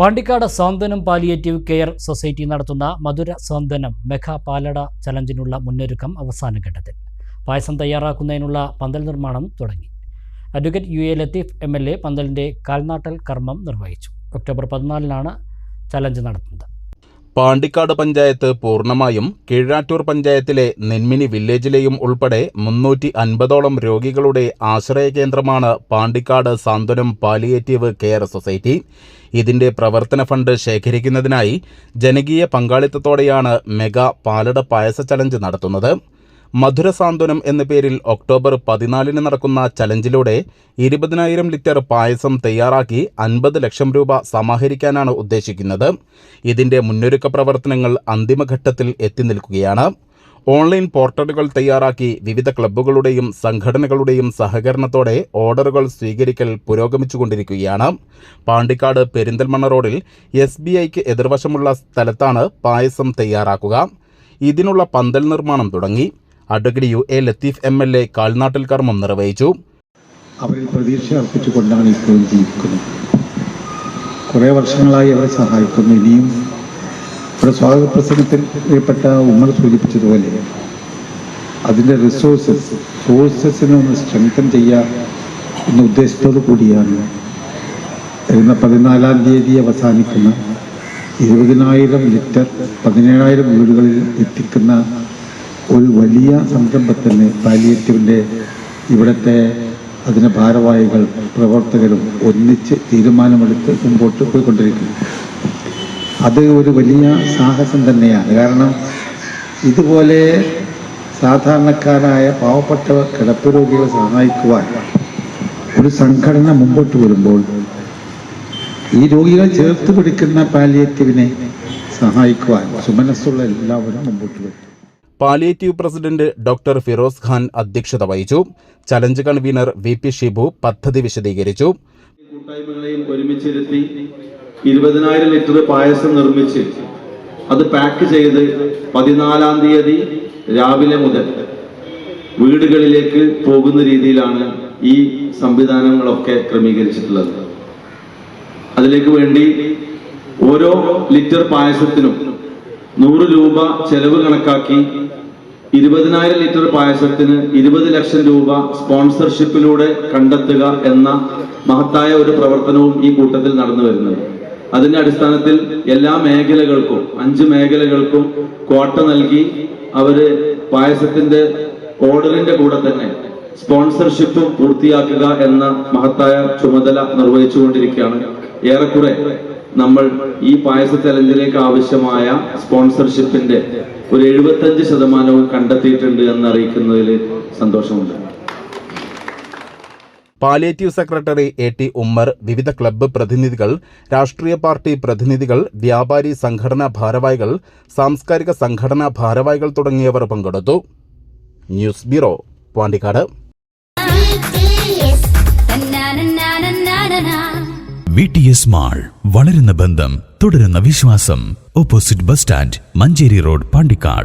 പാണ്ടിക്കാട് സാന്ത്വനം palliative care society നടത്തുന്ന മധുര സാന്ത്വനം mega പാലട ചലഞ്ചിനുള്ള മുന്നൊരുക്കം അവസാന ഘട്ടത്തിൽ. പായസം തയ്യാറാക്കുന്നതിനുള്ള പന്തൽ നിർമ്മാണം തുടങ്ങി. Advocate U A Latheef MLA പന്തലിൻ്റെ കാൽനാട്ടൽ കർമ്മം നിർവഹിച്ചു. ഒക്ടോബർ 14-നാണ് ചലഞ്ച് നടത്തുന്നത്. പാണ്ടിക്കാട് പഞ്ചായത്ത് പൂർണ്ണമായും കീഴാറ്റൂർ പഞ്ചായത്തിലെ നെന്മിനി വില്ലേജിലെയും ഉൾപ്പെടെ 350ഓളം രോഗികളുടെ ആശ്രയ കേന്ദ്രമാണ് പാണ്ടിക്കാട് സാന്ത്വനം പാലിയേറ്റീവ് കെയർ സൊസൈറ്റി. ഇതിന്റെ പ്രവർത്തന ഫണ്ട് ശേഖരിക്കുന്നതിനായി ജനകീയ പങ്കാളിത്തത്തോടെയാണ് മെഗാ പാലട പായസ ചലഞ്ച് നടത്തുന്നത്. മധുര സാന്ത്വനം എന്ന പേരിൽ ഒക്ടോബർ 14-ന് നടക്കുന്ന ചലഞ്ചിലൂടെ 20,000 ലിറ്റർ പായസം തയ്യാറാക്കി 50 ലക്ഷം രൂപ സമാഹരിക്കാനാണ് ഉദ്ദേശിക്കുന്നത്. ഇതിന്റെ മുന്നൊരുക്ക പ്രവർത്തനങ്ങൾ അന്തിമഘട്ടത്തിൽ എത്തി നിൽക്കുകയാണ്. ഓൺലൈൻ പോർട്ടലുകൾ തയ്യാറാക്കി വിവിധ ക്ലബ്ബുകളുടെയും സംഘടനകളുടെയും സഹകരണത്തോടെ ഓർഡറുകൾ സ്വീകരിക്കൽ പുരോഗമിച്ചുകൊണ്ടിരിക്കുകയാണ്. പാണ്ടിക്കാട് പെരിന്തൽമണ്ണ റോഡിൽ SBIക്ക് എതിർവശമുള്ള സ്ഥലത്താണ് പായസം തയ്യാറാക്കുക. ഇതിനുള്ള പന്തൽ നിർമ്മാണം തുടങ്ങി. Advocate U A Latheef MLA കാൽനാട്ടൽ കർമ്മം നിർവഹിച്ചു. അവരിൽ പ്രതീക്ഷ അർപ്പിച്ചുകൊണ്ടാണ് ഇപ്പോൾ ജീവിക്കുന്നത്. കുറേ വർഷങ്ങളായി അവരെ സഹായിക്കുന്നു. ഇനിയും ഇവിടെ സ്വാഗത പ്രസംഗത്തിൽ പ്രിയപ്പെട്ട ഉമ്മർ സൂചിപ്പിച്ചതുപോലെ അതിൻ്റെ സോഴ്സസിനെ ഒന്ന് സ്ട്രെങ്തൻ ചെയ്യുക എന്ന ഉദ്ദേശത്തോടു കൂടിയാണ് വരുന്ന 14-ാം തീയതി അവസാനിക്കുന്ന 20,000 ലിറ്റർ 17,000 വീടുകളിൽ എത്തിക്കുന്ന ഒരു വലിയ സംരംഭത്തിന് പാലിയേറ്റീവിൻ്റെ ഇവിടുത്തെ അതിന് ഭാരവാഹികൾ പ്രവർത്തകരും ഒന്നിച്ച് തീരുമാനമെടുത്ത് മുമ്പോട്ട് പോയിക്കൊണ്ടിരിക്കുന്നു. അത് ഒരു വലിയ സാഹസം തന്നെയാണ്. കാരണം ഇതുപോലെ സാധാരണക്കാരായ പാവപ്പെട്ട കിടപ്പ് രോഗികളെ സഹായിക്കുവാൻ ഒരു സംഘടന മുമ്പോട്ട് വരുമ്പോൾ ഈ രോഗികളെ ചേർത്ത് പിടിക്കുന്ന പാലിയേറ്റീവിനെ സഹായിക്കുവാൻ സുമനസ്സുള്ള എല്ലാവരും മുമ്പോട്ട് വരും. Palliative president doctor Firoz Khan അധ്യക്ഷത വഹിച്ചു. ചലഞ്ച് കൺവീനർ VP ഷിബു പദ്ധതി വിശദീകരിച്ചു. കൂട്ടായ്മകളെയും ഒരുമിച്ചിരുത്തി 20,000 ലിറ്റർ പായസം നിർമ്മിച്ച് അത് പാക്ക് ചെയ്ത് 14-ാം തീയതി രാവിലെ മുതൽ വീടുകളിലേക്ക് പോകുന്ന രീതിയിലാണ് ഈ സംവിധാനങ്ങളൊക്കെ ക്രമീകരിച്ചിട്ടുള്ളത്. അതിലേക്ക് വേണ്ടി ഓരോ ലിറ്റർ പായസത്തിനും 100 രൂപ ചെലവ് കണക്കാക്കി 20,000 ലിറ്റർ പായസത്തിന് 20 ലക്ഷം രൂപ സ്പോൺസർഷിപ്പിലൂടെ കണ്ടെത്തുക എന്ന മഹത്തായ ഒരു പ്രവർത്തനവും ഈ കൂട്ടത്തിൽ നടന്നു വരുന്നത്. അതിന്റെ അടിസ്ഥാനത്തിൽ എല്ലാ മേഖലകൾക്കും 5 മേഖലകൾക്കും ക്വാട്ട നൽകി അവര് പായസത്തിന്റെ ഓർഡറിന്റെ കൂടെ തന്നെ സ്പോൺസർഷിപ്പും പൂർത്തിയാക്കുക എന്ന മഹത്തായ ചുമതല നിർവഹിച്ചുകൊണ്ടിരിക്കുകയാണ്. ഏറെക്കുറെ നമ്മൾ ഈ പായസ ചലഞ്ചിലേക്ക് ആവശ്യമായ സ്പോൺസർഷിപ്പിന്റെ ഒരു 75% കണ്ടെത്തിയിട്ടുണ്ട് എന്നറിയിക്കുന്നതിൽ സന്തോഷമുണ്ട്. പാലിയേറ്റീവ് സെക്രട്ടറി AT ഉമ്മർ, വിവിധ ക്ലബ്ബ് പ്രതിനിധികൾ, രാഷ്ട്രീയ പാർട്ടി പ്രതിനിധികൾ, വ്യാപാരി സംഘടനാ ഭാരവാഹികൾ, സാംസ്കാരിക സംഘടനാ ഭാരവാഹികൾ തുടങ്ങിയവർ പങ്കെടുത്തു. News bureau, Pandikkad. VTS mall, വളരുന്ന ബന്ധം, തുടരുന്ന വിശ്വാസം. Opposite bus stand, Manjeri road, Pandikkad.